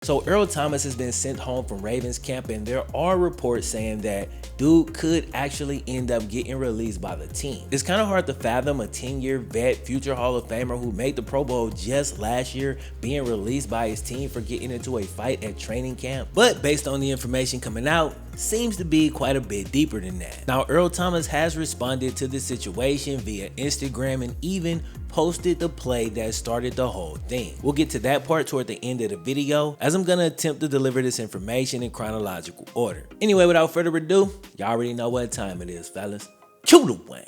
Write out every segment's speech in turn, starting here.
So Earl Thomas has been sent home from Ravens camp, and there are reports saying that dude could actually end up getting released by the team. It's kind of hard to fathom a 10-year vet, future Hall of Famer who made the Pro Bowl just last year being released by his team for getting into a fight at training camp. But based on the information coming out, seems to be quite a bit deeper than that. Now, Earl Thomas has responded to the situation via Instagram and even posted the play that started the whole thing. We'll get to that part toward the end of the video, as I'm gonna attempt to deliver this information in chronological order. Anyway, without further ado, y'all already know what time it is, fellas. Cue the wang.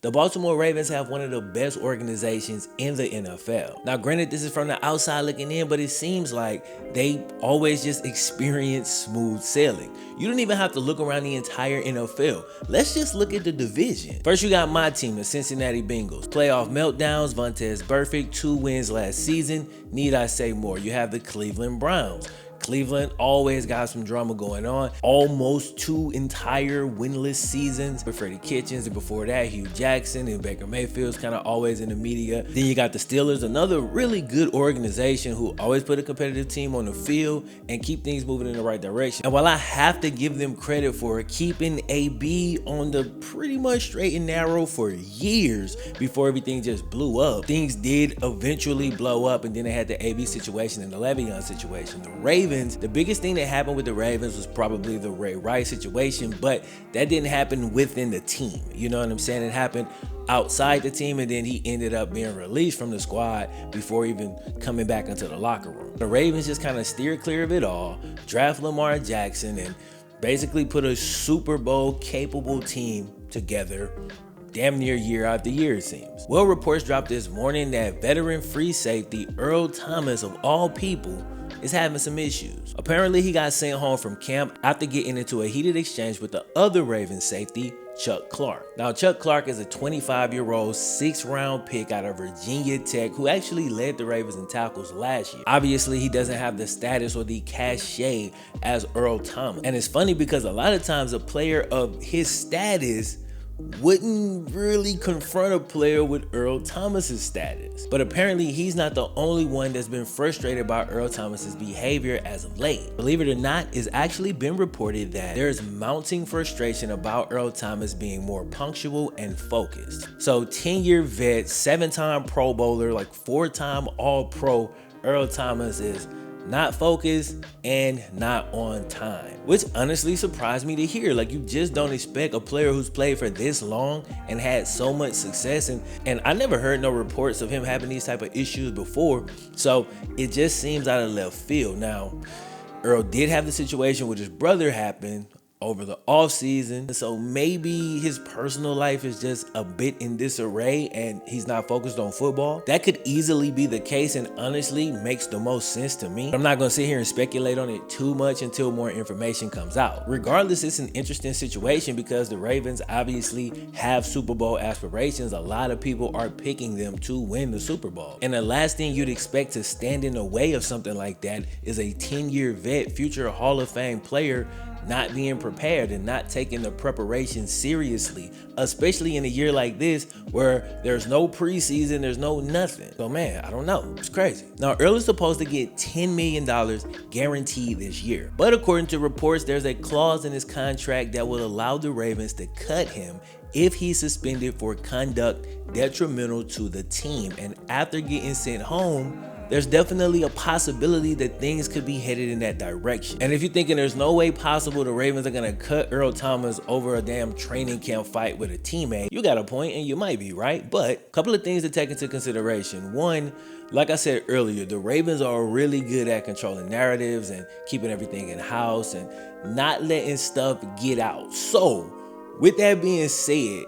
The Baltimore Ravens have one of the best organizations in the NFL. Now, granted, this is from the outside looking in, but it seems like they always just experience smooth sailing. You don't even have to look around the entire NFL. Let's just look at the division. First, you got my team, the Cincinnati Bengals. Playoff meltdowns, Vontaze Burfict, 2 wins last season. Need I say more? You have the Cleveland Browns. Cleveland always got some drama going on. Almost 2 entire winless seasons with Freddie Kitchens, and before that, Hugh Jackson and Baker Mayfield's kind of always in the media. Then you got the Steelers, another really good organization who always put a competitive team on the field and keep things moving in the right direction. And while I have to give them credit for keeping AB on the pretty much straight and narrow for years before everything just blew up, things did eventually blow up, and then they had the AB situation and the Le'Veon situation. The Ravens, the biggest thing that happened with the Ravens was probably the Ray Rice situation, but that didn't happen within the team. You know what I'm saying? It happened outside the team, and then he ended up being released from the squad before even coming back into the locker room. The Ravens just kind of steered clear of it all, draft Lamar Jackson, and basically put a Super Bowl capable team together damn near year after year, it seems. Well, reports dropped this morning that veteran free safety Earl Thomas, of all people, is having some issues. Apparently, he got sent home from camp after getting into a heated exchange with the other Ravens safety, Chuck Clark. Now, Chuck Clark is a 25-year-old 6th-round pick out of Virginia Tech who actually led the Ravens in tackles last year. Obviously, he doesn't have the status or the cachet as Earl Thomas. And it's funny because a lot of times a player of his status wouldn't really confront a player with Earl Thomas's status. But apparently he's not the only one that's been frustrated by Earl Thomas's behavior as of late. Believe it or not, it's actually been reported that there's mounting frustration about Earl Thomas being more punctual and focused. So 10-year vet, 7-time Pro Bowler, like 4-time All-Pro Earl Thomas is not focused and not on time, which honestly surprised me to hear. Like, you just don't expect a player who's played for this long and had so much success, and I never heard no reports of him having these type of issues before, so it just seems out of left field. Now, Earl did have the situation with his brother happen over the off season, so maybe his personal life is just a bit in disarray and he's not focused on football. That could easily be the case, and honestly makes the most sense to me. I'm not gonna sit here and speculate on it too much until more information comes out. Regardless, it's an interesting situation because the Ravens obviously have Super Bowl aspirations. A lot of people are picking them to win the Super Bowl, and the last thing you'd expect to stand in the way of something like that is a 10-year vet, future Hall of Fame player not being prepared and not taking the preparation seriously, especially in a year like this where there's no preseason, there's no nothing. So man, I don't know, it's crazy. Now, Earl is supposed to get $10 million guaranteed this year, but according to reports, there's a clause in his contract that will allow the Ravens to cut him if he's suspended for conduct detrimental to the team. And after getting sent home, there's definitely a possibility that things could be headed in that direction. And if you're thinking there's no way possible the Ravens are gonna cut Earl Thomas over a damn training camp fight with a teammate, you got a point, and you might be right. But a couple of things to take into consideration. One, like I said earlier, the Ravens are really good at controlling narratives and keeping everything in house and not letting stuff get out. So with that being said,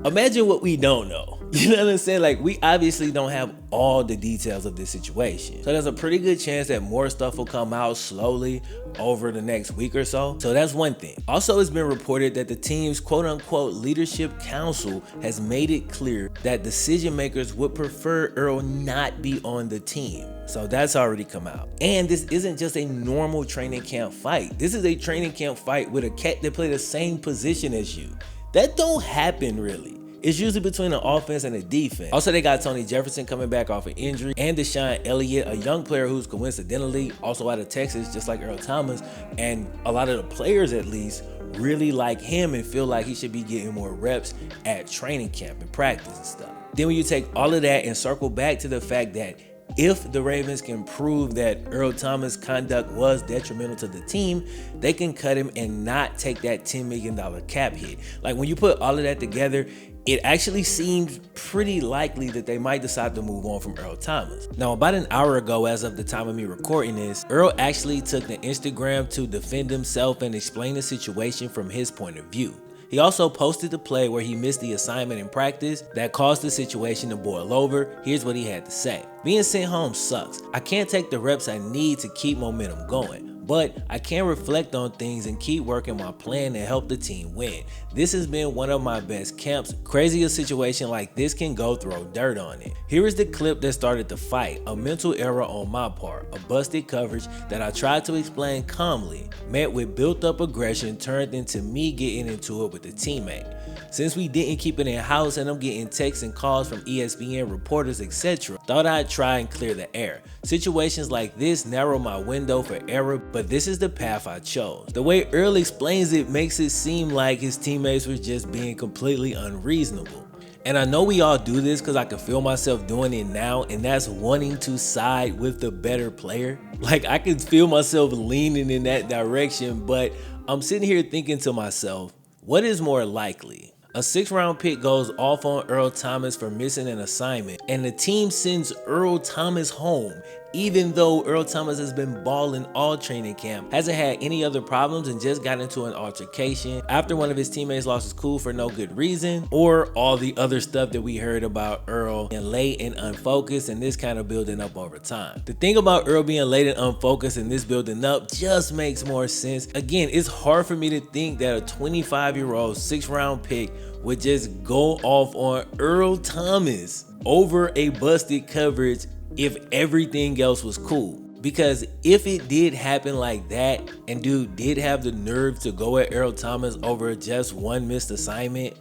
imagine what we don't know. You know what I'm saying? Like, we obviously don't have all the details of this situation. So there's a pretty good chance that more stuff will come out slowly over the next week or so. So that's one thing. Also, it's been reported that the team's quote unquote leadership council has made it clear that decision makers would prefer Earl not be on the team. So that's already come out. And this isn't just a normal training camp fight. This is a training camp fight with a cat that play the same position as you. That don't happen really. it's usually between the offense and the defense. Also, they got Tony Jefferson coming back off an injury, and Deshaun Elliott, a young player who's coincidentally also out of Texas, just like Earl Thomas, and a lot of the players at least really like him and feel like he should be getting more reps at training camp and practice and stuff. Then when you take all of that and circle back to the fact that if the Ravens can prove that Earl Thomas' conduct was detrimental to the team, they can cut him and not take that $10 million cap hit. Like, when you put all of that together, it actually seems pretty likely that they might decide to move on from Earl Thomas. Now, about an hour ago, as of the time of me recording this, Earl actually took to Instagram to defend himself and explain the situation from his point of view. He also posted the play where he missed the assignment in practice that caused the situation to boil over. Here's what he had to say. Being sent home sucks. I can't take the reps I need to keep momentum going, but I can reflect on things and keep working my plan to help the team win. This has been one of my best camps. Crazy a situation like this can go, throw dirt on it. Here is the clip that started the fight. A mental error on my part, a busted coverage that I tried to explain calmly, met with built up aggression, turned into me getting into it with a teammate. Since we didn't keep it in house and I'm getting texts and calls from ESPN reporters, etc., thought I'd try and clear the air. Situations like this narrow my window for error, but this is the path I chose. The way Earl explains it makes it seem like his teammates were just being completely unreasonable. And I know we all do this because I can feel myself doing it now, and that's wanting to side with the better player. Like, I can feel myself leaning in that direction, but I'm sitting here thinking to myself, what is more likely? A 6th round pick goes off on Earl Thomas for missing an assignment, and the team sends Earl Thomas home, even though Earl Thomas has been balling all training camp, hasn't had any other problems, and just got into an altercation after one of his teammates lost his cool for no good reason, or all the other stuff that we heard about Earl being late and unfocused, and this kind of building up over time. The thing about Earl being late and unfocused and this building up just makes more sense. Again, it's hard for me to think that a 25-year-old 6th round pick would just go off on Earl Thomas over a busted coverage if everything else was cool. Because if it did happen like that, and dude did have the nerve to go at Earl Thomas over just one missed assignment,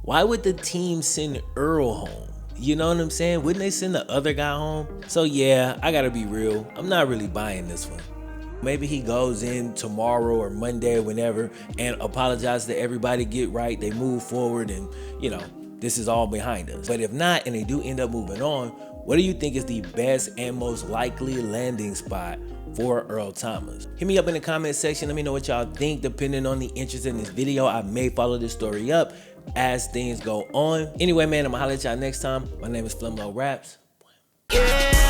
why would the team send Earl home? You know what I'm saying? Wouldn't they send the other guy home? So yeah, I gotta be real, I'm not really buying this one. Maybe he goes in tomorrow or Monday or whenever and apologizes to everybody, get right, they move forward, and you know, this is all behind us. But if not, and they do end up moving on, what do you think is the best and most likely landing spot for Earl Thomas? Hit me up in the comment section. Let me know what y'all think. Depending on the interest in this video, I may follow this story up as things go on. Anyway, man, I'm gonna holler at y'all next time. My name is FlemLo Raps. Yeah.